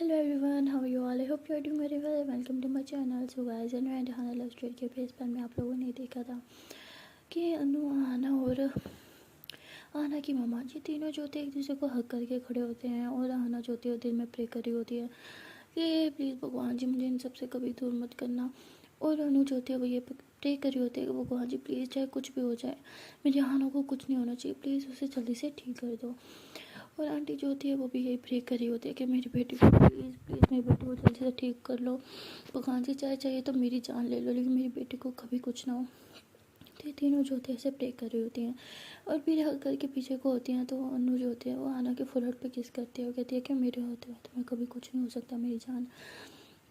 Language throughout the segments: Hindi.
Hello everyone, how are you all? I hope you are doing very well. Welcome to my channel. So guys, Anu and Hana love story के पेज पर में आप लोगों ने देखा था कि अनु, आना और आना की मामा जी तीनों जो थे एक दूसरे को हक करके खड़े होते हैं और आना जो होती है दिल में प्रे करी होती है कि प्लीज़ भगवान जी मुझे इन सबसे कभी दूर मत करना। और अनु जो होती है वो ये प्रे करी होती है कि भगवान जी प्लीज़ चाहे कुछ भी हो जाए मेरी आना को कुछ नहीं होना चाहिए, प्लीज़ उसे जल्दी से ठीक कर दो। और आंटी जो होती है वो भी यही प्रे करी होती है कि मेरी बेटी को प्लीज़ प्लीज़ मेरी बेटी को जल्दी से ठीक कर लो, भगवान जी चाहे चाहिए तो मेरी जान ले लो लेकिन मेरी बेटी को कभी कुछ ना हो। तो ये तीनों जो होती है ऐसे प्रे कर रही होती हैं और फिर घर के पीछे को होती हैं तो अनु जो होती है वो आना के फुलहट पे किस करती है, वो कहती है कि मेरे होते हुए तुम्हें कभी कुछ नहीं हो सकता मेरी जान।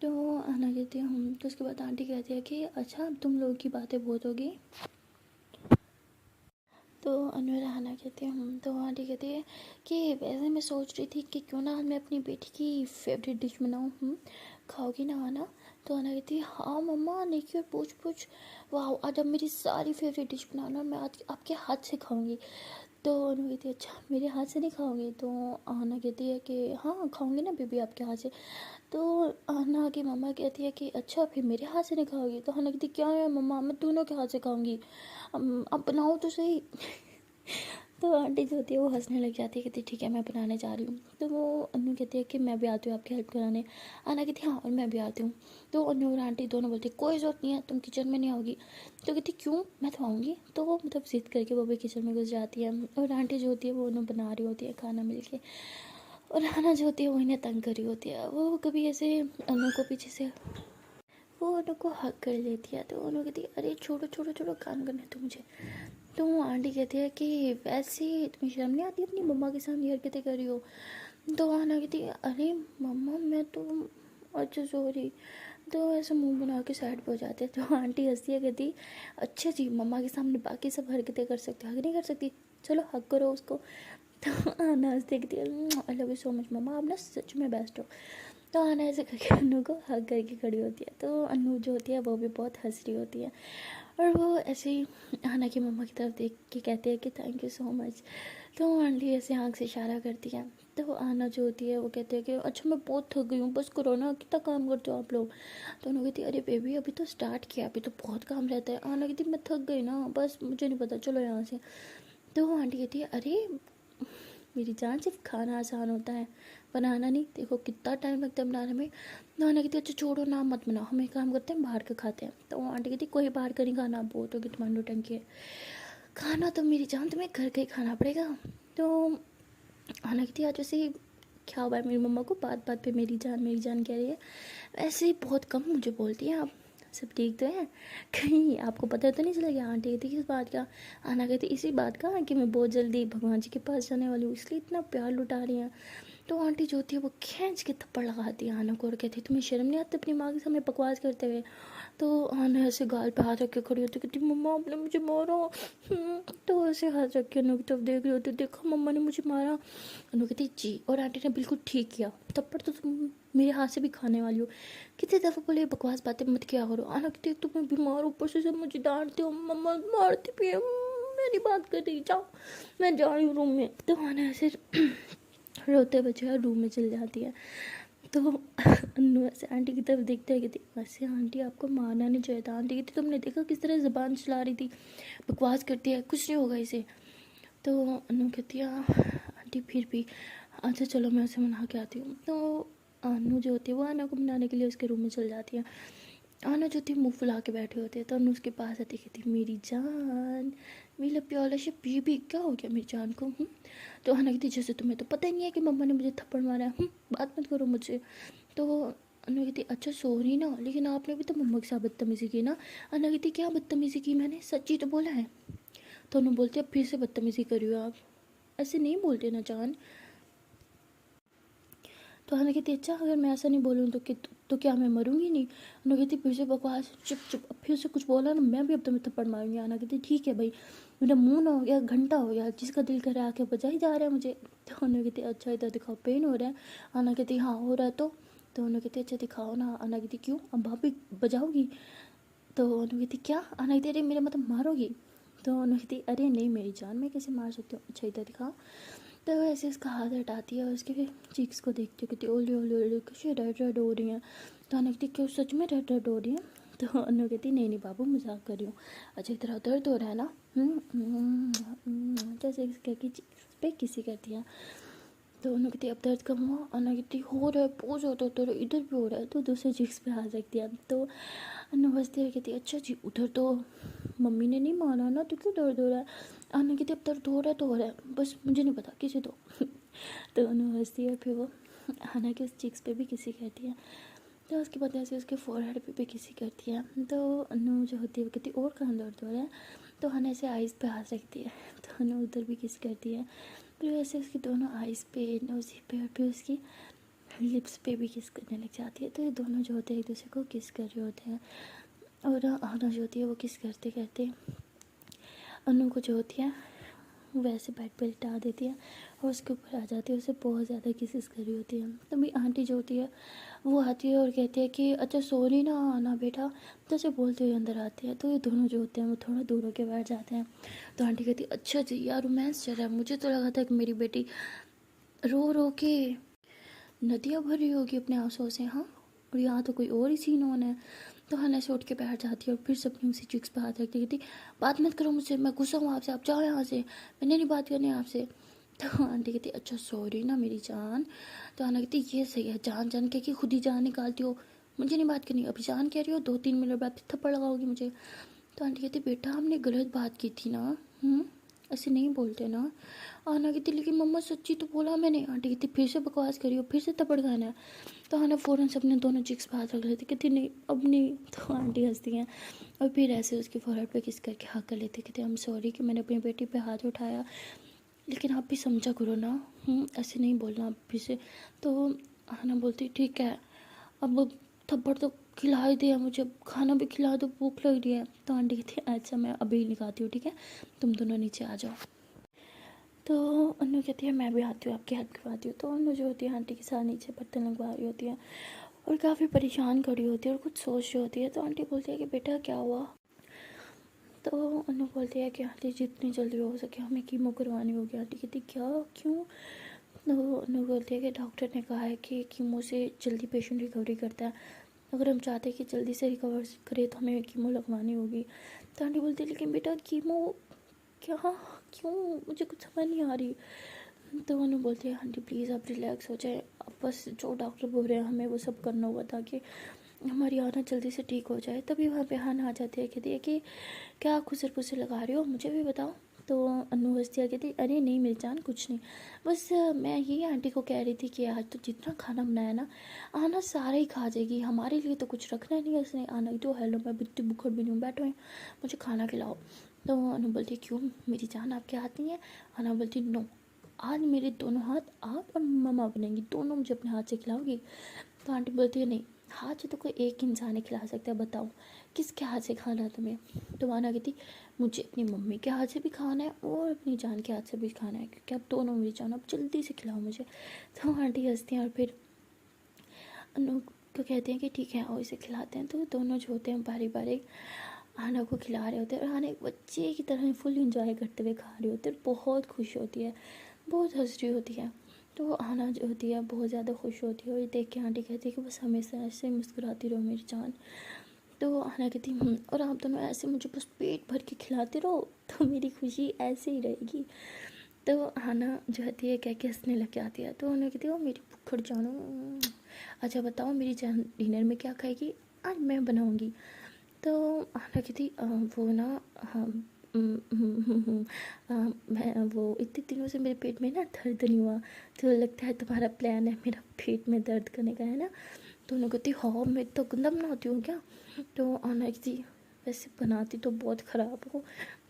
तो आना कहती है हम, तो उसके बाद आंटी कहती है कि अच्छा तुम लोगों की बातें बहुत होगी। तो अनु आना कहती है हम, तो आंटी कहती है कि वैसे मैं सोच रही थी कि क्यों ना मैं अपनी बेटी की फेवरेट डिश बनाऊँ, खाओगी ना आना? तो आना कहती है हाँ मम्मा नेकी और पूछ पूछ, वाह आज अब मेरी सारी फेवरेट डिश बनाना, मैं आज आपके हाथ से खाऊंगी। तो अनु कहती है अच्छा मेरे हाथ से नहीं खाओगी? तो आना कहती है कि हाँ खाऊंगी ना बेबी आपके हाथ से। तो आना की मम्मा कहती है कि अच्छा फिर मेरे हाथ से नहीं खाओगी? तो आना कहती क्या है मम्मा मैं दोनों के हाथ से खाऊंगी, अब बनाओ तो सही। तो आंटी जो होती है वो हंसने लग जाती है, कहती ठीक है मैं बनाने जा रही हूँ। तो वो अनु कहती है कि मैं भी आती हूँ आपकी हेल्प कराने। आना कहती है हाँ और मैं भी आती हूँ। तो अनु और आंटी दोनों बोलती कोई ज़रूरत नहीं है तुम किचन में नहीं आओगी। तो कहती क्यों, मैं तो आऊँगी। तो वो मतलब जिद करके वो भी किचन में घुस जाती है और आंटी जो होती है वो उन्हें बना रही होती है खाना मिल के। और आना जो होती है वो इन्हें तंग कर रही होती है, वो कभी ऐसे अनु को पीछे से वो अनु को हक कर लेती है। तो अनु कहती है अरे छोड़ो छोड़ो छोड़ो काम करने तो मुझे। तो आंटी कहती है कि वैसे तुम्हें शर्म नहीं आती अपनी मम्मा के सामने हरकतें कर रही हो? तो आना कहती है अरे मम्मा मैं तो अच्छा सॉरी। तो ऐसे मुंह बना के साइड पर हो जाते हैं। तो आंटी हंसती है, कहती अच्छा जी मम्मा के सामने बाकी सब हरकतें कर सकते हो, हक नहीं कर सकती, चलो हक करो उसको। तो आना हंसती कहती है I love you so much मम्मा, आप ना सच में बेस्ट हो। तो आना ऐसे करके अनु को हक करके खड़ी होती है। तो अनु जो होती है वो भी बहुत हंस रही होती है और वो ऐसे ही आना की मम्मा की तरफ देख के कहती है कि थैंक यू सो मच। तो आंटी ऐसे आँख से इशारा करती है। तो आना जो होती है वो कहती है कि अच्छा मैं बहुत थक गई हूँ, बस करो ना, कितना काम करते हो आप लोग? तो उन्होंने कहती है अरे बेबी अभी तो स्टार्ट किया, अभी तो बहुत काम रहता है। आना कहती मैं थक गई ना, बस मुझे नहीं पता, चलो यहाँ से। तो आंटी कहती है अरे मेरी जान सिर्फ खाना आसान होता है, बनाना नहीं, देखो कितना टाइम लगता है बनाने में। तो आंटी कहती अच्छा छोड़ो ना मत बनाओ, हम एक काम करते हैं बाहर का खाते हैं। तो आंटी कहती कोई बाहर का नहीं खाना, बहुत होगी तुम्हारी नौटंकी है, खाना तो मेरी जान तुम्हें घर का ही खाना पड़ेगा। तो आना कहती आज वैसे ही क्या हुआ है मेरी मम्मा को, बात बात पे मेरी जान कह रही है, वैसे ही बहुत कम मुझे बोलती हैं आप, सब ठीक तो है, कहीं आपको पता तो नहीं चलेगा? आंटी कहती किस बात का? आना कहती इसी बात का कि मैं बहुत जल्दी भगवान जी के पास जाने वाली हूँ, इसलिए इतना प्यार लुटा रही हैं। तो आंटी जो होती है वो खींच के थप्पड़ लगाती है आना को और कहती तुम्हें शर्म नहीं आती अपनी माँ के सामने बकवास करते हुए? तो आना ऐसे गाल पे हाथ रख के खड़ी होती, कहती मम्मा आपने मुझे मारा। तो ऐसे हाथ रख के अनु की तरफ देख रही होती, देखो मम्मा ने मुझे मारा। अनु कहती जी और आंटी ने बिल्कुल ठीक किया, थप्पड़ तो तुम मेरे हाथ से भी खाने वाली हो, कितनी दफ़ा बोले बकवास बातें मत किया करो। आना कहती तुम्हें बीमार ऊपर से सब मुझे डांटते हो, मम्मा मारती भी है, मेरी बात कर रही, जाओ मैं जा रही हूँ रूम में। तो आना ऐसे रोते बच्चे रूम में चल जाती है। तो अनु ऐसे आंटी की तरफ देखते है, कहती वैसे आंटी आपको मारना नहीं चाहिए था, आंटी कहती तुमने देखा किस तरह ज़बान चला रही थी, बकवास करती है, कुछ नहीं होगा इसे। तो अनु कहती है आंटी फिर भी अच्छा चलो मैं उसे मना के आती हूँ। तो अनु जो होती है वो आना को मनाने के लिए उसके रूम में चल जाती है। आना जो थी मुँह फुला के बैठे होते हैं तो अनु उसके पास आती, कहती मेरी जान मेरा प्याला से बेबी क्या हो गया मेरी जान को? तो आना कहती जैसे तुम्हें तो पता ही नहीं है कि मम्मा ने मुझे थप्पड़ मारा है, बात मत करो मुझसे। तो अनु कहती अच्छा सॉरी ना, लेकिन आपने भी तो मम्मा के साथ बदतमीज़ी की ना। अनु कहती क्या बदतमीज़ी की मैंने, सच्ची तो बोला है। तो अनु बोलती अब फिर से बदतमीज़ी करी हो आप, ऐसे नहीं बोलते ना जान। तो अनु कहती अच्छा अगर मैं ऐसा नहीं बोलूँ तो क्या मैं मरूंगी नहीं? अनु कहती फिर से बकवास, चुप चुप, अब फिर से कुछ बोला ना मैं भी अब तुम्हें थप्पड़ मारूंगी। अनु कहती ठीक है भाई, मेरा मुंह ना हो गया घंटा हो गया, जिसका दिल करे आके बजा ही जा रहा है मुझे। तो अनु कहती अच्छा इधर दिखाओ पेन हो रहा है? अनु कहती हाँ हो रहा है। तो अनु कहती अच्छा दिखाओ ना। अनु कहती क्यों, अब भाभी बजाओगी? तो अनु कहती क्या? अनु कहती अरे मेरा मतलब मारोगी? तो अनु कहती अरे नहीं मेरी जान मैं कैसे मार सकती हूँ, अच्छा इधर दिखाओ। तो ऐसे उसका हाथ हटाती है और उसके फिर चीक्स को देखती है, कहती ओले ओले ओले कैसे रेड रेड हो रही हैं। तो अनु कहती क्यों सच में रेड रेड हो रही हैं। तो अनु कहती नहीं नहीं बाबू मजाक कर रही हूँ। अच्छा तेरा दर्द हो रहा है ना। जैसे कह के चीक्स पे किसी करती है। तो अनु कहती अब दर्द कम हुआ। अनु कहती हो रहा है बहुत ज़्यादा दर्द, इधर भी हो रहा है। तो दूसरे चीक्स पे आ सकती है। तो अनु हंसती है कहती अच्छा जी उधर तो मम्मी ने नहीं माना ना तो क्यों दर्द हो रहा है। अनु कहती अब दर्द हो रहा है तो हो रहा है, बस मुझे नहीं पता किसी तो। तो अनु हंसती है, फिर वो अना के उस चिक्स पे भी किसी कहती है। तो उसके बाद ऐसे उसके फोरहेड पे भी किसी करती है। तो अनु जो होती है वो कहती और कहाँ दर्द हो रहा है। तो हना ऐसे आइज़ पे हाथ रखती है। तो अनु उधर भी किस करती है। फिर वैसे उसकी दोनों आइज़ पे, नोज़ी पे और फिर उसकी लिप्स पे भी किस करने लग जाती है। तो ये दोनों जो होते हैं एक दूसरे को किस कर रहे होते हैं। और अनु जो होती है वो किस करते करते अनु को जो होती है वैसे बेड पे लिटा देती है और उसके ऊपर आ जाती है, उसे बहुत ज़्यादा किसेस कर रही होती है। तो मेरी आंटी जो होती है वो आती है और कहती है कि अच्छा सॉरी ना आना बेटा। तो ऐसे बोलते हुए अंदर आती है। तो ये दोनों जो होते हैं वो थोड़ा दूर होकर बैठ जाते हैं। तो आंटी कहती है अच्छा जी यार रोमांस चल रहा है, मुझे तो लगा था कि मेरी बेटी रो रो के नदियाँ भर रही होगी अपने आंसुओं से। हाँ और यहाँ तो कोई और ही सीन होना है। तो हना से उठ के बैठ जाती है और फिर से अपनी उसी चिक्स पे हाथ रखती कहती बात मत करो मुझसे, मैं गुस्सा हूँ आपसे, आप जाओ यहाँ से, मैंने नहीं बात करनी आपसे। तो आंटी कहती अच्छा सॉरी ना मेरी जान। तो आना कहती ये सही है, जान जान के कि खुद ही जान निकालती हो, मुझे नहीं बात करनी, अभी जान कह रही हो 2-3 मिनट बाद फिर थप्पड़ लगाओगी मुझे। तो आंटी कहती बेटा हमने गलत बात की थी ना, ऐसे नहीं बोलते ना। आना कहती लेकिन मम्मा सच्ची तो बोला मैंने। आंटी कहती फिर से बकवास करी हो, फिर से थप्पड़ खाना है। तो आना फ़ौरन से अपने दोनों चिक्स पे हाथ रख लेती, कहती नहीं अब नहीं। तो आंटी हंसती हैं और फिर ऐसे उसकी फोरहेड पे किस करके हाँ कर लेती, कहती आई एम सॉरी कि मैंने अपनी बेटी पे हाथ उठाया, लेकिन आप भी समझा करो ना, ऐसे नहीं बोलना आप फिर से। तो आना बोलती ठीक है अब थप्पड़ तो खिला ही दिया मुझे, खाना भी खिला दो, भूख लग रही है। तो आंटी कहती है अच्छा मैं अभी निकालती हूँ, ठीक है तुम दोनों नीचे आ जाओ। तो अनु कहती है मैं भी आती हूँ आपकी हेल्प करवाती हूँ। तो अनु जो होती है आंटी के साथ नीचे बर्तन लगवा रही होती है और काफ़ी परेशान खड़ी होती है और कुछ सोच रही होती है। तो आंटी बोलती है कि बेटा क्या हुआ। तो अनु बोलती है कि आंटी जितनी जल्दी हो सके हमें कीमो करवानी होगी। आंटी कहती क्या क्यों। तो अनु बोलती है कि डॉक्टर ने कहा है कि कीमो से जल्दी पेशेंट रिकवरी करता है, अगर हम चाहते हैं कि जल्दी से रिकवर करे तो हमें कीमो लगवानी होगी। तो आंटी बोलती है लेकिन बेटा कीमो क्या क्यों, मुझे कुछ समझ नहीं आ रही। तो उन्होंने बोलती है आंटी प्लीज़ आप रिलैक्स हो जाए, अब बस जो डॉक्टर बोल रहे हैं हमें वो सब करना होगा ताकि हमारी आना जल्दी से ठीक हो जाए। तभी वहाँ पे हाना आ जाती है, कहती है कि क्या खुसर पुसर लगा रही हो, मुझे भी बताओ। तो अनु हंसती है, कहती अरे नहीं मेरी जान कुछ नहीं, बस मैं ये आंटी को कह रही थी कि आज तो जितना खाना बनाया ना आना सारा ही खा जाएगी, हमारे लिए तो कुछ रखना नहीं है उसने। आना ही तो हेलो मैं बिल्कुल भूखड़ भी नहीं हूँ, बैठो मुझे खाना खिलाओ। तो अनु बोलती क्यों मेरी जान आपके हाथ नहीं है। आना बोलती नो आज मेरे दोनों हाथ आप और मम्मा बनेंगी, दोनों मुझे अपने हाथ से खिलाओगी। तो आंटी बोलती है नहीं हाथ से तो कोई एक इंसान ही खिला सकता है, बताओ किसके हाथ से खाना है तुम्हें। तो आना कहती मुझे अपनी मम्मी के हाथ से भी खाना है और अपनी जान के हाथ से भी खाना है, क्योंकि अब दोनों मेरी जान, अब जल्दी से खिलाओ मुझे। तो आंटी हंसती हैं और फिर अनु को कहते हैं कि ठीक है और इसे खिलाते हैं। तो दोनों जो होते हैं बारी बारी आना को खिला रहे होते हैं और आना एक बच्चे की तरह फुल इंजॉय करते हुए खा रही होती है, बहुत खुश होती है, बहुत हंस रही होती है। तो आना जो होती है बहुत ज़्यादा खुश होती है और ये देख के आंटी कहती है कि बस हमेशा ऐसे ही मुस्कुराती रहो मेरी जान। तो आना कहती और आप दोनों ऐसे मुझे बस पेट भर के खिलाते रहो तो मेरी खुशी ऐसे ही रहेगी। तो आना जो होती है क्या क्या हंसने लग जाती है। तो उन्हें कहती है मेरी भूखड़ जानो, अच्छा बताओ मेरी जान डिनर में क्या खाएगी, आज मैं बनाऊँगी। तो आना कहती वो ना हाँ मैं वो इतने दिनों से मेरे पेट में ना दर्द नहीं हुआ, तो लगता है तुम्हारा प्लान है मेरा पेट में दर्द करने का है ना। तो उन्होंने कहती हाँ मैं तो गंदा बनाती हूँ क्या। तो आना कहती वैसे बनाती तो बहुत ख़राब हो।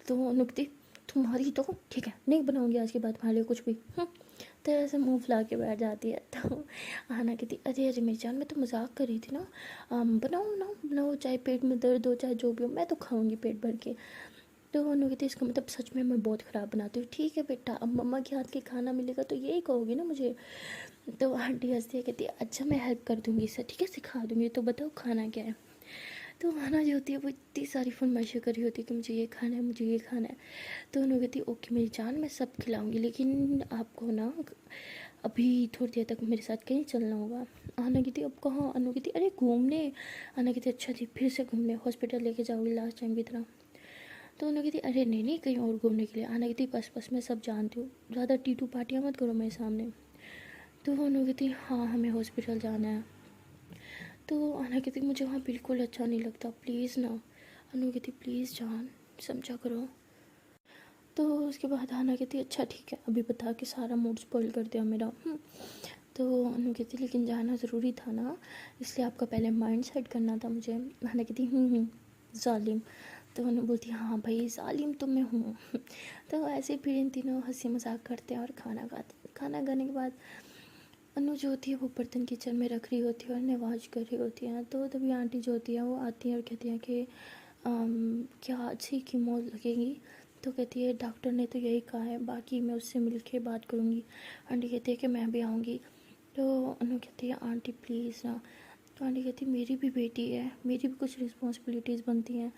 तो उन्होंने कहती तुम्हारी तो ठीक है नहीं बनाऊँगी आज के बाद तुम्हारे लिए कुछ भी। तो ऐसे मुँह फुला के बैठ जाती है। तो आना कहती अरे अरे मेरी जान मैं तो मजाक कर रही थी ना, बनाओ ना बनाओ, चाहे पेट में दर्द हो चाहे जो भी हो मैं तो खाऊंगी पेट भर के। तो उन्होंने कहती इसका मतलब सच में मैं बहुत ख़राब बनाती हूँ। ठीक है बेटा अब मम्मा के हाथ के खाना मिलेगा तो यही कहोगी ना मुझे। तो आंटी हंसती है कहती अच्छा मैं हेल्प कर दूँगी सर, ठीक है सिखा दूँगी, तो बताओ खाना क्या है। तो आना जो होती है वो इतनी सारी फरमाइशें कर रही होती है कि मुझे ये खाना है, मुझे ये खाना है। तो उन्होंने कहती ओके मेरी जान, मैं सब खिलाऊंगी, लेकिन आपको ना अभी थोड़ी देर तक मेरे साथ कहीं चलना होगा। आना कहती अब कहाँ? अनु कहती अरे घूमने। आना कहती अच्छा जी, फिर से घूमने हॉस्पिटल लेके जाओगी लास्ट टाइम की तरह? तो उन्होंने कहती अरे नहीं नहीं, कहीं और घूमने के लिए। आना कहती बस बस, मैं सब जानती हूँ, ज़्यादा टीटू पार्टियाँ मत करो मेरे सामने। तो उन्होंने कहती हाँ हमें हॉस्पिटल जाना है। तो आना कहती मुझे वहाँ बिल्कुल अच्छा नहीं लगता, प्लीज़ ना। अनु कहती प्लीज़ जान, समझा करो। तो उसके बाद आना कहती अच्छा ठीक है, अभी बता के सारा मूड स्पॉइल कर दिया मेरा। तो अनु कहती लेकिन जाना ज़रूरी था ना, इसलिए आपका पहले माइंड सेट करना था मुझे। आना कहती जालिम। तो अनु बोलती हाँ भाई जालिम तो मैं हूँ। तो ऐसे फिर इन तीनों हंसी मजाक करते हैं और खाना खाते। खाना खाने के बाद अनु जो होती है वो बर्तन किचन में रख रही होती है और नवाज कर रही होती है। तो तभी आंटी जो होती है वो आती है और कहती हैं कि क्या आज ही कीमो लगेगी? तो कहती है डॉक्टर ने तो यही कहा है, बाकी मैं उससे मिल के बात करूँगी। आंटी कहती है कि मैं भी आऊँगी। तो अनु कहती है आंटी प्लीज़ ना। तो आंटी कहती मेरी भी बेटी है, मेरी भी कुछ रिस्पॉन्सिबिलिटीज़ बनती हैं।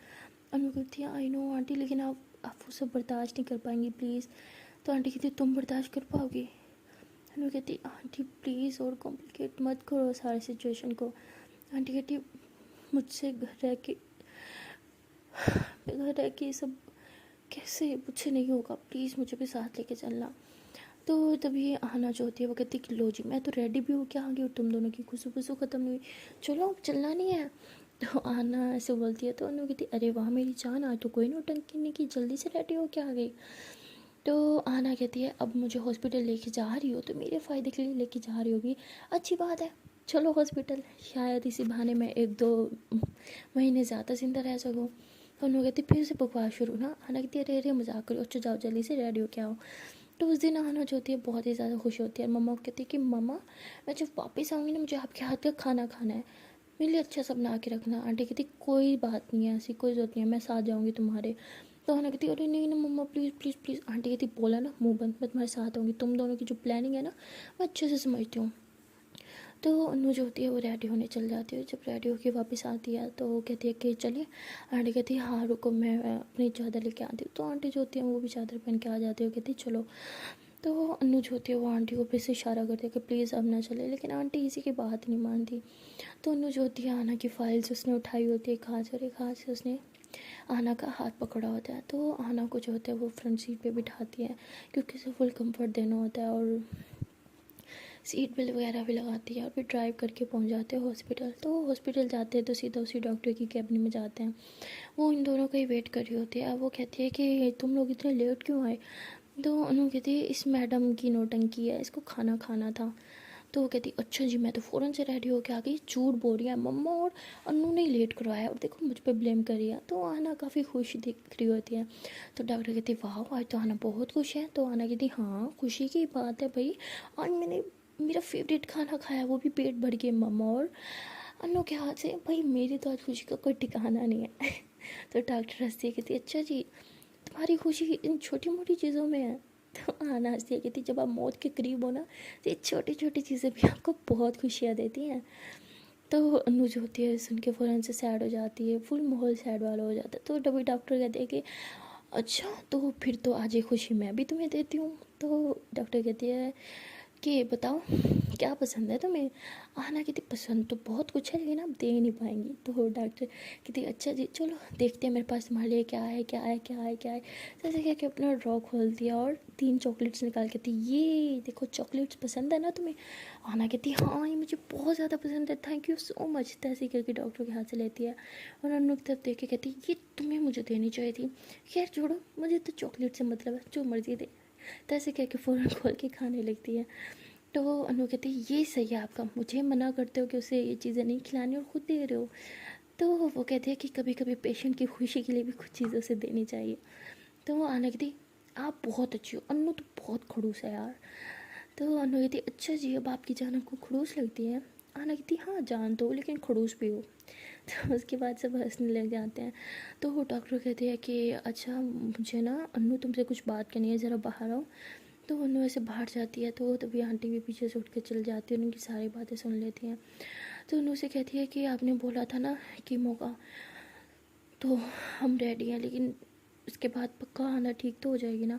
अनु कहती है आई नो आंटी, लेकिन आप वो सब बर्दाश्त नहीं कर पाएंगी प्लीज़। तो आंटी कहती तुम बर्दाश्त कर पाओगी? अनु कहती आंटी प्लीज़ और कॉम्प्लिकेट मत करो सारी सिचुएशन को। आंटी कहती मुझसे घर रह के ये सब कैसे, मुझसे नहीं होगा, प्लीज़ मुझे भी साथ लेके चलना। तो तभी आना जो होती है वो कहती कि लो जी मैं तो रेडी भी हूँ, क्या आ गई और तुम दोनों की खुशू खुशू ख़त्म नहीं हुई, चलो अब चलना नहीं है? तो आना ऐसे बोलती है तो अनु कहती अरे वाह मेरी जान, आज तो कोई नौटंकी नहीं की, जल्दी से रेडी हो क्या आ गई? तो आना कहती है अब मुझे हॉस्पिटल लेके जा रही हो तो मेरे फ़ायदे के लिए लेके जा रही होगी, अच्छी बात है, चलो हॉस्पिटल, शायद इसी बहाने में 1-2 महीने ज़्यादा ज़िंदा रह सकूँ। तो उन्होंने कहती फिर से बकवास शुरू ना। आना कहती अरे अरे मजाक करो, अच्छा जाओ जल्दी से रेडी हो क्या हो। तो उस दिन आना जो होती है बहुत ही ज़्यादा खुश होती है। मम्मा को कहती है कि मम्मा मैं जब वापस आऊँगी ना मुझे आपके हाथ का खाना खाना है, मेरे लिए अच्छा सा बना के रखना। आंटी कहती कोई बात नहीं है, ऐसी कोई ज़रूरत नहीं है, मैं साथ जाऊँगी तुम्हारे। तो आना कहती अरे नहीं ना मम्मा प्लीज़ प्लीज़ प्लीज़। आंटी कहती बोला ना मुंह बंद, मैं तुम्हारे साथ आऊँगी, तुम दोनों की जो प्लानिंग है ना मैं अच्छे से समझती हूँ। तो अनु जो होती है वो रेडी होने चल जाती है। जब रेडी होके वापस आती है तो वो कहती है कि चलिए। आंटी कहती है हाँ रुको मैं अपनी चादर लेके आती हूँ। तो आंटी जो होती है वो भी चादर पहन के आ जाती है, वो कहती है चलो। तो अनु जो होती है वो आंटी को फिर से इशारा करती है कि प्लीज़ अब ना चले, लेकिन आंटी किसी की बात नहीं मानती। तो अनु जो होती है आना की फाइल्स उसने उठाई होती है एक हाथ से, और एक हाथ से उसने आना का हाथ पकड़ा होता है। तो आना को जो होता है वो फ्रंट सीट पे बिठाती है क्योंकि उसे फुल कंफर्ट देना होता है, और सीट बेल्ट वगैरह भी लगाती है और फिर ड्राइव करके पहुंच जाते हैं हॉस्पिटल। तो हॉस्पिटल जाते हैं तो सीधा उसी डॉक्टर की कैबिन में जाते हैं। वो इन दोनों का ही वेट कर रही होती है। वो कहती है कि तुम लोग इतने लेट क्यों आए? तो उन्होंने कहती है इस मैडम की नौटंकी है, इसको खाना खाना था। तो वो कहती अच्छा जी मैं तो फ़ौरन से रेडी होके आ गई, झूठ बोल रही है मम्मा, और अनु ने लेट करवाया और देखो मुझ पर ब्लेम कर रही है। तो आना काफ़ी खुश दिख रही होती है। तो डॉक्टर कहती वाह आज तो आना बहुत खुश है। तो आना कहती हाँ खुशी की बात है भाई, आज मैंने मेरा फेवरेट खाना खाया, वो भी पेट भर के मम्मा, और अनु के हाथ से। भाई मेरी तो आज खुशी का कोई ठिकाना नहीं है। तो डॉक्टर हंसती है कहती अच्छा जी तुम्हारी खुशी इन छोटी मोटी चीज़ों में है। तो आना हंसती है कहती जब आप मौत के करीब हो ना तो ये छोटी छोटी चीज़ें भी आपको बहुत खुशियाँ देती हैं। तो अनु जो होती है सुन के फ़ौरन से सैड हो जाती है, फुल माहौल सैड वाला हो जाता है। तो तभी डॉक्टर कहते हैं कि अच्छा तो फिर तो आज ये खुशी मैं भी तुम्हें देती हूँ। तो डॉक्टर कहती है कि बताओ क्या पसंद है तुम्हें? आना कहती पसंद तो बहुत कुछ है लेकिन आप दे नहीं पाएंगी। तो डॉक्टर कहती अच्छा जी चलो देखते हैं मेरे पास तुम्हारे लिए क्या है क्या है क्या है क्या है। तो ऐसे कह के अपना ड्रॉ खोल दिया और 3 चॉकलेट्स निकाल के दी, ये देखो चॉकलेट्स पसंद है ना तुम्हें? आना कहती हाँ ये मुझे बहुत ज़्यादा पसंद है, थैंक यू सो मच। तो ऐसे करके डॉक्टर के हाथ से लेती है और अनु की तरफ देख के कहती ये तुम्हें मुझे देनी चाहिए थी, खैर छोड़ो मुझे तो चॉकलेट से मतलब है, जो मर्जी दे। तो ऐसे कह के फ़ौरन खोल के खाने लगती है। तो अनु कहती है ये सही है आपका, मुझे मना करते हो कि उसे ये चीज़ें नहीं खिलानी और ख़ुद दे रहे हो। तो वो कहते हैं कि कभी कभी पेशेंट की खुशी के लिए भी कुछ चीज़ें उसे देनी चाहिए। तो वो आना कहती आप बहुत अच्छी हो, अनु तो बहुत खड़ूस है यार। तो अनु कहती अच्छा जी अब आपकी जान आपको खड़ूस लगती है? आना कहती हाँ जान तो लेकिन खड़ूस भी हो। तो उसके बाद सब हंसने लग जाते हैं। तो वो डॉक्टर कहते हैं कि अच्छा मुझे ना अनु तुमसे कुछ बात करनी है, ज़रा बाहर आओ। तो अनु ऐसे बाहर जाती है तो तभी आंटी भी पीछे से उठ के चल जाती है, उनकी सारी बातें सुन लेती हैं। तो अनु से कहती है कि आपने बोला था ना कीमो का, तो हम रेडी हैं, लेकिन उसके बाद पक्का आना, ठीक तो हो जाएगी ना?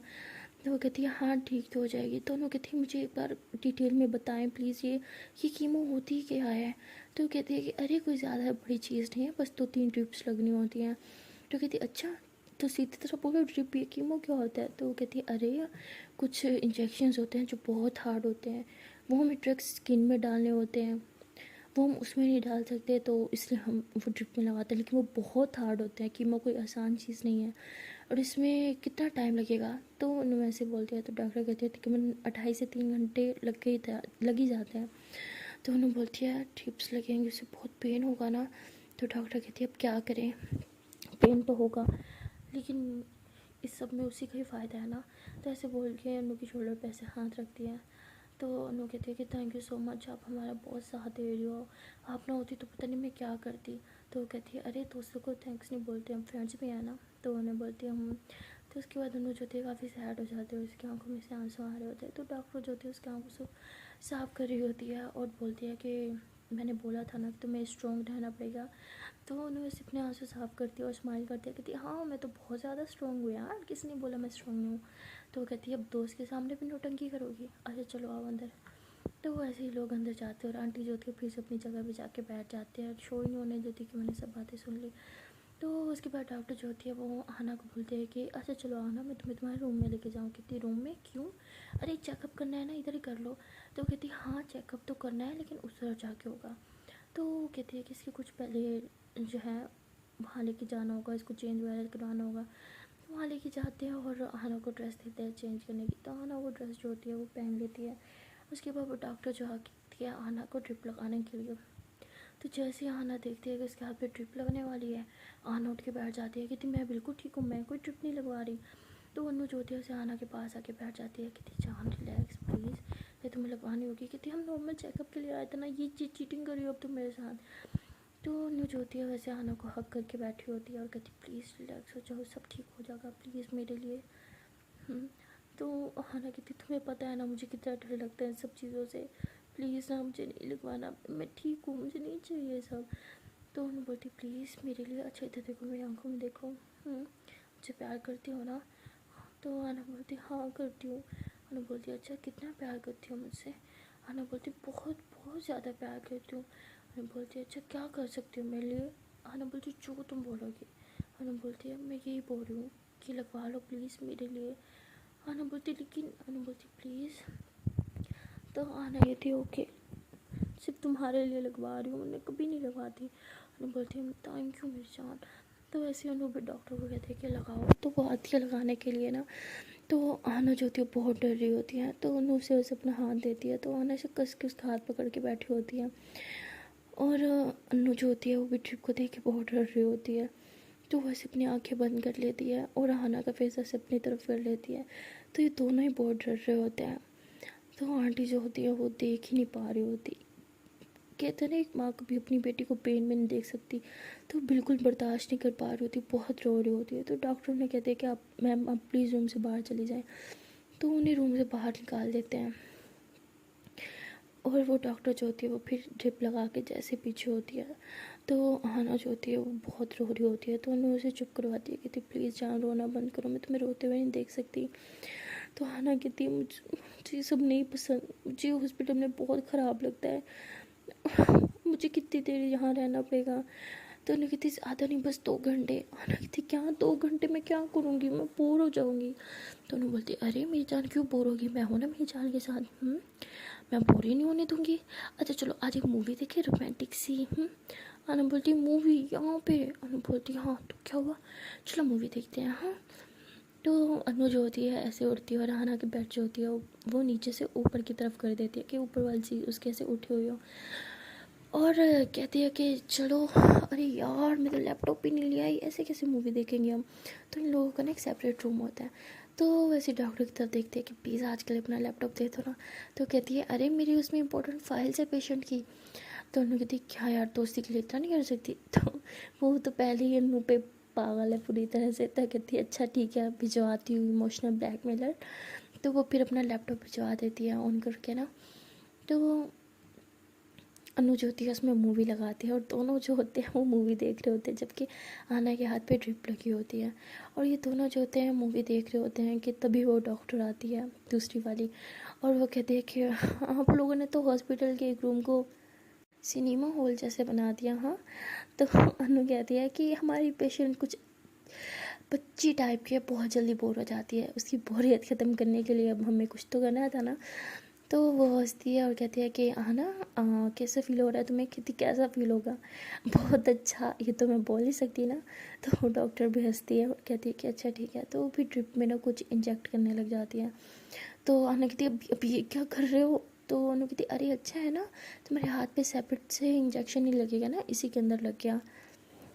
तो वो कहती है हाँ ठीक तो हो जाएगी। तो उन्होंने कहती है मुझे एक बार डिटेल में बताएं प्लीज़, ये कीमो होती क्या है? तो कहती है कि अरे कोई ज़्यादा बड़ी चीज़ नहीं है, बस 2-3 ड्रिप्स लगनी होती हैं। तो कहती है अच्छा, तो सीधी तरह बोलो ड्रिप, ये कीमो क्या होता है? तो वो कहती है अरे यार कुछ इंजेक्शंस होते हैं जो बहुत हार्ड होते हैं, वो हमें ड्रग्स स्किन में डालने होते हैं, वो हम उसमें नहीं डाल सकते, तो इसलिए हम वो ड्रिप में लगाते हैं, लेकिन वो बहुत हार्ड होते हैं, कीमो कोई आसान चीज़ नहीं है, और इसमें कितना टाइम लगेगा? तो उन्होंने ऐसे बोल दिया। तो डॉक्टर कहते हैं तकरीबन 2.5 से 3 घंटे लग ही जाते हैं। तो उन्होंने बोलती है टिप्स लगेंगे, उससे बहुत पेन होगा ना? तो डॉक्टर कहती है अब क्या करें, पेन तो होगा, लेकिन इस सब में उसी का ही फ़ायदा है ना? तो ऐसे बोल के अनु की शोल्डर पे ऐसे हाथ रखती है। तो अनु कहती है कि थैंक यू सो मच, आप हमारा बहुत साथ दे रही हो, आप ना होती तो पता नहीं मैं क्या करती। तो वो कहती है अरे दोस्तों को थैंक्स नहीं बोलते, हम फ्रेंड्स भी हैं ना। तो उन्हें बोलती है हम। तो उसके बाद अनु जो थे काफ़ी सैड हो जाते हैं, उसकी आंखों में से आंसू आ रहे होते हैं। तो डॉक्टर जो थे उसकी आंखों से साफ़ कर रही होती है और बोलती है कि मैंने बोला था ना कि तुम्हें स्ट्रॉन्ग रहना पड़ेगा। तो उन्हें वैसे अपने आंसू साफ़ करती है और स्माइल करती है, कहती है हाँ मैं तो बहुत ज़्यादा स्ट्रॉन्ग हूँ यार, किसने बोला मैं स्ट्रॉन्ग नहीं हूँ? तो वो कहती है अब दोस्त के सामने भी नौटंकी करोगी, अच्छा चलो आओ अंदर। तो वो ऐसे ही लोग अंदर जाते हैं और आंटी जो थी फिर से अपनी जगह पे जाके बैठ जाते हैं, शो ही नहीं होने देती कि मैंने सब बातें सुन ली। तो उसके बाद डॉक्टर जो होती है वो आना को बोलते हैं कि अच्छा चलो आना, मैं तुम्हें तुम्हारे रूम में लेके जाऊँ। कहती रूम में क्यों? अरे चेकअप करना है ना, इधर ही कर लो। तो कहती हाँ चेकअप तो करना है लेकिन उस तरह जाके होगा। तो कहती है कि इसके कुछ पहले जो है वहाँ लेके जाना होगा, इसको चेंज वगैरह करवाना होगा। तो वहाँ लेके जाते हैं और आना को ड्रेस देते हैं चेंज करने की। तो आना वो ड्रेस जो होती है वो पहन लेती है। उसके बाद वो डॉक्टर जो आती है आना को ड्रिप लगाने के लिए। तो जैसे ही आना देखती है कि उसके हाथ पे ड्रिप लगने वाली है, आना उठ के बैठ जाती है, कहती मैं बिल्कुल ठीक हूँ, मैं कोई ड्रिप नहीं लगवा रही। तो अनु जो होती है उसे आना के पास आके बैठ जाती है, कहती जान रिलैक्स प्लीज़, ये तुम्हें लगवानी होगी। कहती हम नॉर्मल चेकअप के लिए आए थे ना, ये चीटिंग करी हो अब तुम मेरे साथ। तो अनु जो होती है वैसे आना को हक करके बैठी होती है और कहती प्लीज़ रिलैक्स हो जाओ, सब ठीक हो जाएगा प्लीज़ मेरे लिए। तो आना कहती तुम्हें पता है ना मुझे कितना डर लगता है इन सब चीज़ों से, प्लीज़ ना मुझे नहीं लगवाना, मैं ठीक हूँ, मुझे नहीं चाहिए सब। तो उन्होंने बोलती प्लीज़ मेरे लिए, अच्छा इधर देखो मेरी आंखों में देखो, मुझे प्यार करती हो ना? तो आना बोलती हाँ करती हूँ। आना बोलती अच्छा कितना प्यार करती हो मुझसे? आना बोलती बहुत बहुत ज़्यादा प्यार करती हूँ। आना बोलती अच्छा क्या कर सकती हूँ मेरे लिए? आना बोलती जो तुम बोलोगी। आना बोलती है मैं यही बोल रही हूँ कि लगवा लो प्लीज़ मेरे लिए। आना बोलती लेकिन, आना बोलती प्लीज़। तो आना ये थी ओके, सिर्फ तुम्हारे लिए लगवा रही हूँ, मैंने कभी नहीं लगवाती। आना बोलती है थैंक यू मेरी जान। तो ऐसे उन्होंने भी डॉक्टर को कहते हैं कि लगाओ। तो वो आती है लगाने के लिए ना। तो आना जो होती है बहुत डर रही होती है, तो उन्होंने उसे अपना हाथ देती है। तो आना से कस के उसका हाथ पकड़ के बैठी होती है और अनु जो होती है वो भी ट्रिप को देख के बहुत डर रही होती है। तो वैसे अपनी आंखें बंद कर लेती है और आना का फेस ऐसे अपनी तरफ कर लेती है। तो ये दोनों ही बहुत डर रहे होते हैं। तो आंटी जो होती है वो देख ही नहीं पा रही होती। कहते हैं ना एक माँ कभी अपनी बेटी को पेन में नहीं देख सकती, तो बिल्कुल बर्दाश्त नहीं कर पा रही होती, बहुत रो रही होती है। तो डॉक्टर ने कहते हैं कि आप मैम आप प्लीज़ रूम से बाहर चली जाएं। तो उन्हें रूम से बाहर निकाल देते हैं और वो डॉक्टर जो होती है वो फिर ड्रिप लगा के जैसे पीछे होती है। तो आना जो होती है वो बहुत रो रही होती है। तो उन्हें उसे चुप करवाती है, कहती प्लीज़ जान रोना बंद करो, मैं तुम्हें रोते हुए नहीं देख सकती। तो आना कहती है मुझे सब नहीं पसंद, मुझे हॉस्पिटल में बहुत ख़राब लगता है, मुझे कितनी देर यहाँ रहना पड़ेगा? तो उन्हें कहती ज़्यादा नहीं बस 2 घंटे। आना कहती क्या 2 घंटे में क्या करूँगी, मैं बोर हो जाऊँगी। तो उन्हें बोलती अरे मेरी जान क्यों बोर होगी, मैं हूँ ना मेरी जान के साथ, मैं बोर ही नहीं होने दूँगी। अच्छा चलो आज एक मूवी देखे रोमांटिक सी। आना बोलती मूवी यहाँ पे? आना बोलती हाँ तो क्या हुआ, चलो मूवी देखते हैं। हाँ। तो अनु जो होती है ऐसे उड़ती है और आना के बेड जो होती है वो नीचे से ऊपर की तरफ कर देती है कि ऊपर वाली चीज़ उसके ऐसे उठी हुई हो, और कहती है कि चलो, अरे यार मैं तो लैपटॉप भी नहीं लिया है, ऐसे कैसे मूवी देखेंगे हम? तो इन लोगों का ना एक सेपरेट रूम होता है। तो वैसे डॉक्टर की तरफ देखते हैं कि प्लीज़ आज के लिए अपना लैपटॉप दे दो ना। तो कहती है अरे मेरी उसमें इंपॉर्टेंट फाइल्स है पेशेंट की। तो उन्होंने कहती क्या यार दोस्ती के लिए इतना नहीं कर सकती? तो वो तो पहले ही मुँह पे पागल है पूरी तरह से। तो कहती है अच्छा ठीक है भिजवाती हूँ इमोशनल ब्लैकमेलर। तो वो फिर अपना लैपटॉप भिजवा देती है ऑन करके ना। तो अनु जो होती है उसमें मूवी लगाती है और दोनों जो होते हैं वो मूवी देख रहे होते हैं, जबकि आना के हाथ पे ड्रिप लगी होती है। और ये दोनों जो होते हैं मूवी देख रहे होते हैं कि तभी वो डॉक्टर आती है दूसरी वाली, और वो कहती है कि आप लोगों ने तो हॉस्पिटल के एक रूम को सिनेमा हॉल जैसे बना दिया। हाँ, तो अनु कहती है कि हमारी पेशेंट कुछ बच्ची टाइप की है, बहुत जल्दी बोर हो जाती है, उसकी बोरियत ख़त्म करने के लिए अब हमें कुछ तो करना था ना। तो वो हंसती है और कहती है कि आना कैसा फ़ील हो रहा है तुम्हें, कहती कैसा फ़ील होगा, बहुत अच्छा, ये तो मैं बोल ही सकती ना। तो डॉक्टर भी हंसती है और कहती है कि अच्छा ठीक है। तो फिर ड्रिप में ना कुछ इंजेक्ट करने लग जाती है। तो आना कहती है अभी ये क्या कर रहे हो। तो अनु कहती अरे अच्छा है ना, तुम्हारे हाथ पे सेपरेट से इंजेक्शन नहीं लगेगा ना, इसी के अंदर लग गया।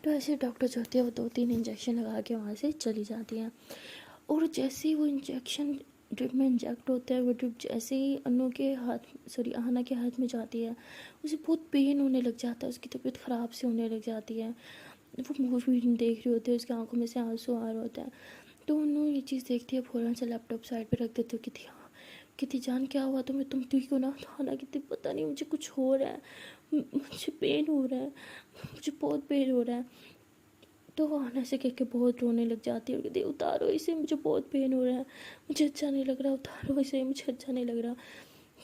तो ऐसे डॉक्टर जो होती है वो 2-3 इंजेक्शन लगा के वहाँ से चली जाती है। और जैसे ही वो इंजेक्शन ड्रिप में इंजेक्ट होता है, वो ड्रिप जैसे ही अनु के आहाना के हाथ में जाती है, उसे बहुत पेन होने लग जाता है, उसकी तबीयत ख़राब से होने लग जाती है। वो मूवी देख रही होती है, उसकी आंखों में से आंसू आ रहा होता है। तो अनु ये चीज़ देखती है, फ़ौरन से लैपटॉप साइड पे रख देती हो, कितनी हाँ कितनी जान क्या हुआ तुम्हें, तुम ठीक हो ना। तो आना कितनी पता नहीं मुझे कुछ हो रहा है, मुझे पेन हो रहा है, मुझे बहुत पेन हो रहा है। तो वो आना से कह के बहुत रोने लग जाती है और कहती है उतारो इसे, मुझे बहुत पेन हो रहा है, मुझे अच्छा नहीं लग रहा, उतारो इसे, मुझे अच्छा नहीं लग रहा।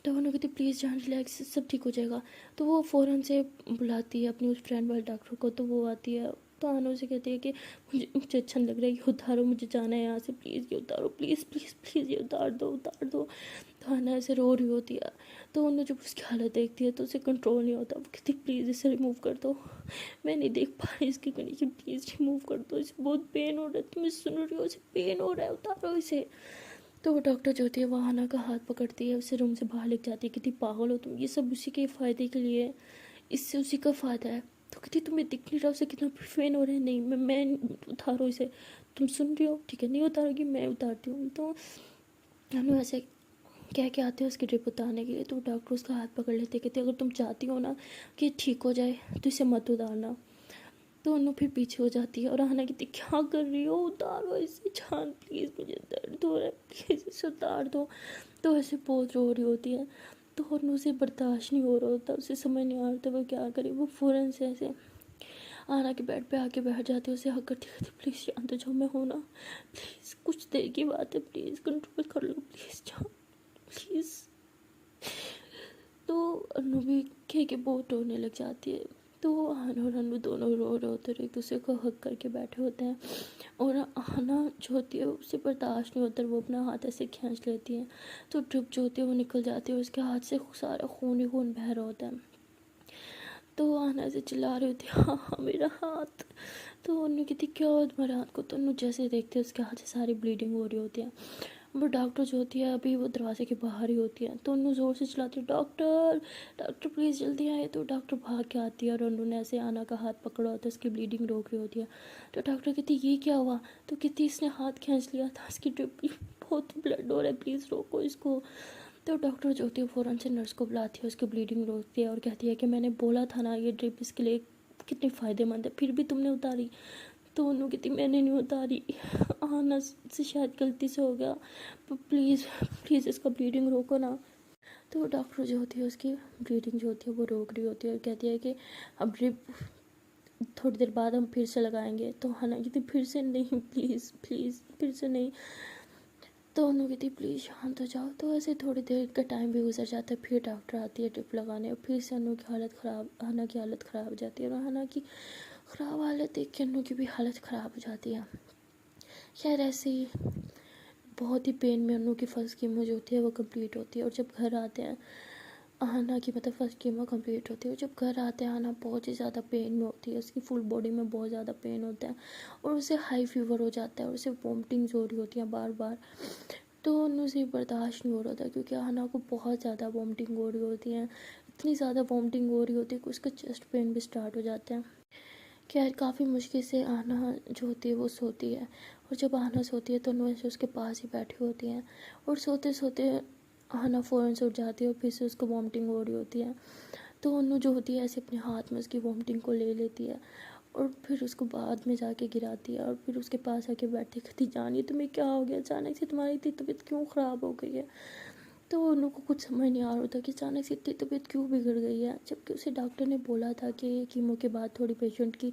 तो उन्होंने कहती प्लीज़ जान रिलैक्स, सब ठीक हो जाएगा। तो वो फ़ौरन से बुलाती है अपनी उस फ्रेंड वाले डॉक्टर को। तो वो आती है, तो आनो से कहती है कि मुझे अच्छा नहीं लग रहा है, ये उतारो, मुझे जाना है यहाँ से, प्लीज़ ये उतारो, प्लीज़ प्लीज़ प्लीज़ ये उतार दो, उतार दो। तो आना ऐसे रो रही होती है। तो उन्होंने जब उसकी हालत देखती है तो उसे कंट्रोल नहीं होता, वो कहती प्लीज़ इसे रिमूव कर दो, मैं नहीं देख पा रही इसकी कंडीशन, प्लीज़ रिमूव कर दो, इसे बहुत पेन हो रहा है, तुम सुन रही हो, इसे पेन हो रहा है, उतारो इसे। तो वो डॉक्टर जो होती है वो आना का हाथ पकड़ती है, उसे रूम से बाहर लेके जाती है, कितनी पागल हो तुम, ये सब उसी के फ़ायदे के लिए है, इससे उसी का फ़ायदा है। तो कहती तुम्हें दिख नहीं रहा उसे कितना पेन हो रहा है, नहीं मैं उतारो इसे, तुम सुन रही हो, ठीक है नहीं उतारोगी, मैं उतारती हूँ। तो हम ऐसे कह के आते हैं उसकी ड्रिप उतारने के लिए। तो डॉक्टर उसका हाथ पकड़ लेते, कहते अगर तुम चाहती हो ना कि ठीक हो जाए तो इसे मत उतारना। तो अनु फिर पीछे हो जाती है और आना कहती क्या कर रही हो, उतारो इसे जान, प्लीज़ मुझे दर्द हो रहा है, प्लीज़ इसे उतार दो। तो ऐसे बहुत रो रही होती है। तो अनु से बर्दाश्त नहीं हो रहा होता, उसे समझ नहीं आ रहा था वो क्या करे। वो फ़ौरन से ऐसे आना के बेड पे आके बैठ जाती है, उसे हक करती कहती प्लीज़ शांत हो जाओ, मैं हूँ ना, प्लीज़ कुछ देर की बात है, प्लीज़ कंट्रोल कर लो, प्लीज़ जाओ प्लीज़। तो अनु भी कह के बहुत रोने लग जाती है। तो आना और अनु दोनों रो रहे होते हैं, एक दूसरे को हक करके बैठे होते हैं। और आना जो होती है उसे बर्दाश्त नहीं होता, वो अपना हाथ ऐसे खींच लेती है। तो ड्रिप जो होती है वो निकल जाती है, उसके हाथ से सारा खून ही खून बह रहा होता है। तो आना ऐसे चिल्ला रही होती है हाँ हाँ मेरा हाथ। तो उन्होंने कहती क्या हुआ तुम्हारे हाथ को। तो उन्होंने जैसे देखते हैं उसके हाथ से सारी ब्लीडिंग हो रही होती है। वो डॉक्टर जो होती है अभी वो दरवाजे के बाहर ही होती है। तो उन्होंने ज़ोर से चिल्लाती है डॉक्टर डॉक्टर प्लीज़ जल्दी आए। तो डॉक्टर भाग के आती है और उन्होंने ऐसे आना का हाथ पकड़ा होता है, उसकी ब्लीडिंग रोक रही होती है। तो डॉक्टर कहती ये क्या हुआ। तो कहती इसने हाथ खींच लिया था, इसकी ड्रिप बहुत ब्लड हो रहा है, प्लीज़ रोको इसको। तो डॉक्टर जो होती है फ़ौरन से नर्स को बुलाती है, उसकी ब्लीडिंग रोकती है और कहती है कि मैंने बोला था ना ये ड्रिप इसके लिए कितनी फ़ायदेमंद है, फिर भी तुमने उतारी। तो उन्होंने कहती मैंने नहीं उतारी, आना से शायद गलती से हो गया, प्लीज़ प्लीज़ इसका ब्लीडिंग रोको ना। तो डॉक्टर जो होती है उसकी ब्लीडिंग जो होती है वो रोक रही होती है और कहती है कि अब ड्रिप थोड़ी देर बाद हम फिर से लगाएंगे। तो हना कहती फिर से नहीं, प्लीज़ प्लीज़ फिर से नहीं। तो उन्होंने कहती प्लीज़ शांत हो जाओ। तो ऐसे थोड़ी देर का टाइम भी गुजर जाता है, फिर डॉक्टर आती है ड्रिप लगाने और फिर से अनु की हालत ख़राब, हना की हालत ख़राब हो जाती है और हना की ख़राब हालत देख के अनु की भी हालत ख़राब हो जाती है। खैर ऐसे ही बहुत ही पेन में अनु की फर्स्ट कीमो जो होती है वो कंप्लीट होती है। और जब घर आते हैं आना की मतलब फर्स्ट कीमो कंप्लीट होती है, और जब घर आते हैं आना बहुत ही ज़्यादा पेन में होती है, उसकी फुल बॉडी में बहुत ज़्यादा पेन होता है और उसे हाई फीवर हो जाता है और उसे वॉमिटिंग्स हो रही होती हैं बार बार। तो अनु से बर्दाश्त नहीं हो रहा था क्योंकि आना को बहुत ज़्यादा वॉमिटिंग हो रही होती है, इतनी ज़्यादा वॉमिटिंग हो रही होती है कि उसका चेस्ट पेन भी स्टार्ट हो जाता है। खैर काफ़ी मुश्किल से आना जो होती है वो सोती है, और जब आना सोती है तो अनु ऐसे उसके पास ही बैठी होती है और सोते सोते आना फ़ौरन से उठ जाती है और फिर से उसको वॉमिटिंग हो रही होती है। तो अनु जो होती है ऐसे अपने हाथ में उसकी वॉमिटिंग को ले लेती है और फिर उसको बाद में जाके गिराती है और फिर उसके पास आके बैठती, कहती जान ये तुम्हें क्या हो गया, अचानक से तुम्हारी इतनी तबीयत क्यों ख़राब हो गई है। तो उन लोगों को कुछ समझ नहीं आ रहा था कि अचानक से इतनी तबीयत क्यों बिगड़ गई है, जबकि उसे डॉक्टर ने बोला था कि कीमो के बाद थोड़ी पेशेंट की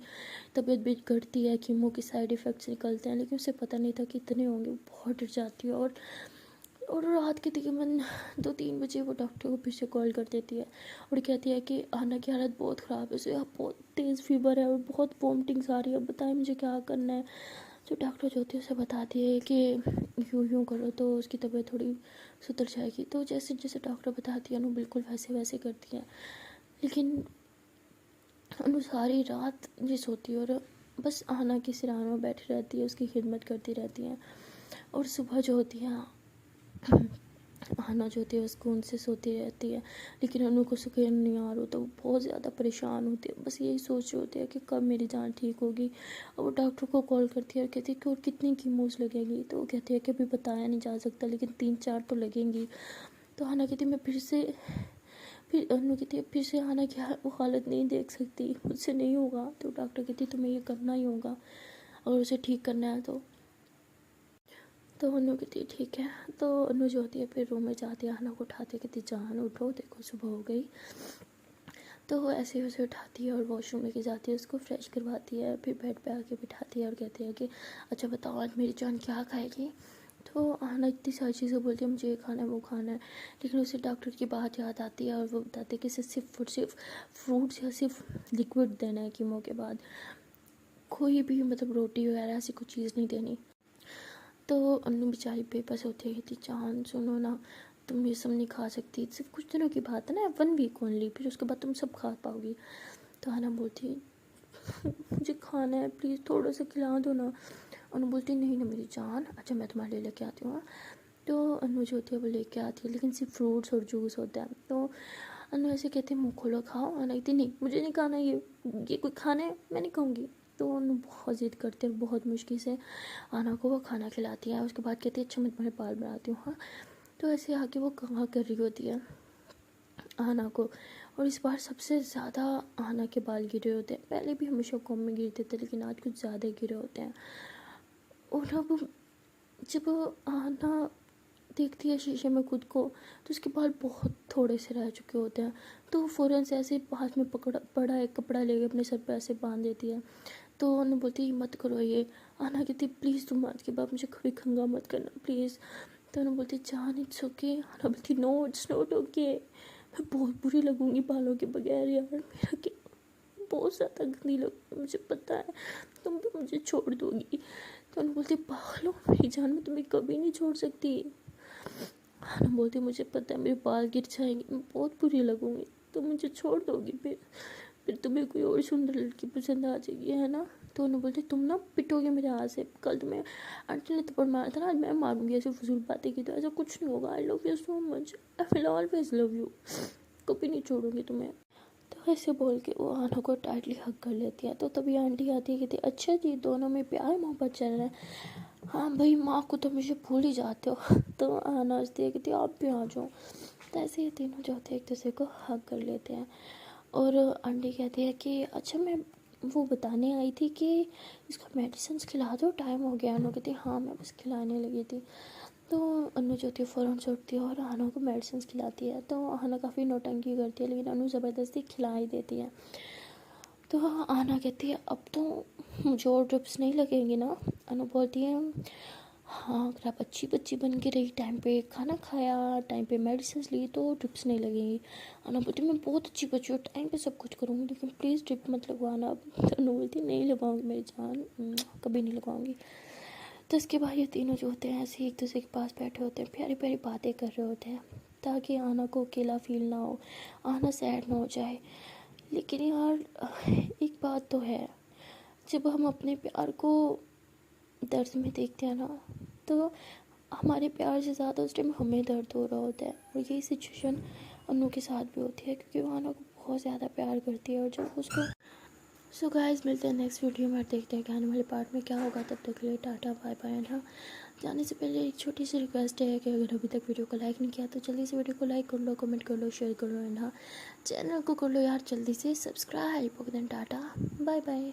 तबीयत बिगड़ती है, कीमो के साइड इफ़ेक्ट्स निकलते हैं, लेकिन उसे पता नहीं था कि इतने होंगे। वो बहुत डर जाती है और रात के तकरीबन 2-3 बजे वो डॉक्टर को फिर से कॉल कर देती है और कहती है कि आना की हालत बहुत ख़राब है, उसे बहुत तेज़ फीवर है और बहुत वॉमिटिंग्स आ रही है, बताएं मुझे क्या करना है। जो डॉक्टर जो होती है उसे बताती है कि यूँ यूँ करो तो उसकी तबीयत थोड़ी सुधर जाएगी। तो जैसे जैसे डॉक्टर बताती है अनु बिल्कुल वैसे वैसे करती है, लेकिन अनु सारी रात नहीं सोती और बस आना की सिराहान में बैठी रहती है, उसकी खिदमत करती रहती है। और सुबह जो होती है आना जो होती है वो सुकून से सोती रहती है, लेकिन अनु को सुकून नहीं आ रहा तो वो बहुत ज़्यादा परेशान होती है, बस यही सोच रही होती है कि कब मेरी जान ठीक होगी। और वो डॉक्टर को कॉल करती है और कहती है कि और कितनी कीमोस लगेगी, तो वो कहती है कि अभी बताया नहीं जा सकता लेकिन 3-4 तो लगेंगी। तो आना कहती मैं फिर अनु कहती है फिर से आना की वो हालत नहीं देख सकती, मुझसे नहीं होगा। तो डॉक्टर कहती है तुम्हें ये करना ही होगा अगर उसे ठीक करना है तो अनु कहती है ठीक है। तो अनु जो होती है फिर रूम में जाती है, आना को उठाती है, कहती जान उठो देखो सुबह हो गई। तो वो ऐसे उसे उठाती है और वॉशरूम लेके जाती है, उसको फ्रेश करवाती है, फिर बेड पे आके बिठाती है और कहती है कि अच्छा बताओ आज मेरी जान क्या खाएगी। तो आना इतनी सारी चीज़ें बोलती है मुझे ये खाना है वो खाना है, लेकिन उसे डॉक्टर की बात याद आती है और वो बताते हैं कि इसे सिर्फ फ्रूट्स या सिर्फ लिक्विड देना है कीमो के बाद, कोई भी मतलब रोटी वगैरह ऐसी कोई चीज़ नहीं देनी। तो अनु बेचारी बेबस होती है, कहती जान सुनो ना तुम ये सब नहीं खा सकती, सिर्फ कुछ दिनों की बात है ना, 1 वीक ओनली, फिर उसके बाद तुम सब खा पाओगी। तो आना बोलती मुझे खाना है प्लीज़ थोड़ा सा खिला दो ना। अनु बोलती नहीं ना मेरी जान, अच्छा मैं तुम्हारे लिए लेके आती हूँ। तो अनु जो होती है वो लेके आती है, लेकिन सिर्फ फ्रूट्स और जूस होता है। तो अनु ऐसे कहते मुँह खोलो खाओ, आना कहती नहीं मुझे नहीं खाना, ये कोई खाना है मैं नहीं खाऊँगी। तो अनु बहुत ज़िद करते हैं, बहुत मुश्किल से आना को वो खाना खिलाती है। उसके बाद कहती है अच्छा मैं तुम्हारे बाल बनाती हूँ। हाँ, तो ऐसे आके वो कहाँ कर रही होती है आना को, और इस बार सबसे ज़्यादा आना के बाल गिरे होते हैं, पहले भी हमेशा कम में गिरते थे लेकिन आज कुछ ज़्यादा गिरे होते हैं। और अब जब आना देखती है शीशे में खुद को तो उसके बाल बहुत थोड़े से रह चुके होते हैं, तो वो फ़ौरन से ऐसे हाथ में पड़ा एक कपड़ा लेके अपने सर पे ऐसे बांध देती है। तो उन्होंने बोलती है मत करो ये। आना कहती प्लीज़ तुम आज के बाद मुझे कभी खंगा मत करना प्लीज़। तो उन्होंने बोलती जान इट्स ओके। आना बोलती नो इट्स नॉट ओके, मैं बहुत बुरी लगूंगी बालों के बगैर यार, मेरा क्या बहुत ज़्यादा गंदी लगूंगी मुझे पता है, तुम भी मुझे छोड़ दोगी। तो उन्होंने बोलती पागल हो मेरी जान, मैं तुम्हें कभी नहीं छोड़ सकती। आना बोलती मुझे पता है मेरे बाल गिर जाएंगे, मैं बहुत बुरी लगूंगी, तुम मुझे छोड़ दोगी फिर तुम्हें कोई और सुंदर लड़की पसंद आ जाएगी है ना। तो उन्होंने बोलते तुम ना पिटोगे मेरे हाथ से, कल तुम्हें आंटी ने थप्पड़ मारा था ना, आज मैं मारूंगी, ऐसे फजूल बातें की तो ऐसा कुछ नहीं होगा। आई love you so much, I will always love you, कभी नहीं छोड़ूंगी तुम्हें। तो ऐसे बोल के वो आना को टाइटली हक कर लेती है। तो तभी आंटी आती है, कहती अच्छा जी दोनों में प्यार मोहब्बत चल रहा है, हाँ भाई माँ को तो मुझे भूल ही जाते हो। तो आना हंसती है, कहती आप भी आ जाओ। तो ऐसे ये तीनों जो होते हैं एक दूसरे को हक कर लेते हैं। और आंटी कहती है कि अच्छा मैं वो बताने आई थी कि इसको मेडिसिन खिला दो, टाइम हो गया। अनु कहती हाँ मैं बस खिलाने लगी थी। तो अनु जो होती है फ़ौरन से उठती है और आना को मेडिसिन खिलाती है। तो आना काफ़ी नौटंकी करती है लेकिन अनु ज़बरदस्ती खिला ही देती है। तो आना कहती है अब तो मुझे और ड्रिप्स नहीं लगेंगी ना। अनु बोलती है हाँ अगर आप अच्छी बच्ची बन के रही, टाइम पे खाना खाया, टाइम पे मेडिसिन ली तो ड्रिप्स नहीं लगेंगी। अनु बोलती मैं बहुत अच्छी बच्ची हूँ, टाइम पे सब कुछ करूँगी लेकिन प्लीज़ ड्रिप मत लगवाना। तो अनु बोलती नहीं लगवाऊँगी मेरी जान, कभी नहीं लगवाऊँगी। तो इसके बाद ये तीनों जो होते हैं ऐसे एक दूसरे के पास बैठे होते हैं, प्यारी प्यारी बातें कर रहे होते हैं ताकि आना को अकेला फील ना हो, आना सैड ना हो जाए। लेकिन यार एक बात तो है, जब हम अपने प्यार को दर्द में देखते हैं ना तो हमारे प्यार से ज़्यादा उस टाइम हमें दर्द हो रहा होता है। और यही सिचुएशन अनु के साथ भी होती है क्योंकि वो आना को बहुत ज़्यादा प्यार करती है। और जब उसको सो गाइस मिलते हैं नेक्स्ट वीडियो में और देखते हैं कि आने वाले पार्ट में क्या होगा। तब तक के लिए टाटा बाय बाय। हाँ जाने से पहले एक छोटी सी रिक्वेस्ट है कि अगर अभी तक वीडियो को लाइक नहीं किया तो जल्दी से वीडियो को लाइक कर लो, कमेंट कर लो, शेयर कर लो एंड हाँ चैनल को कर लो यार जल्दी से subscribe. Okay then tata bye bye.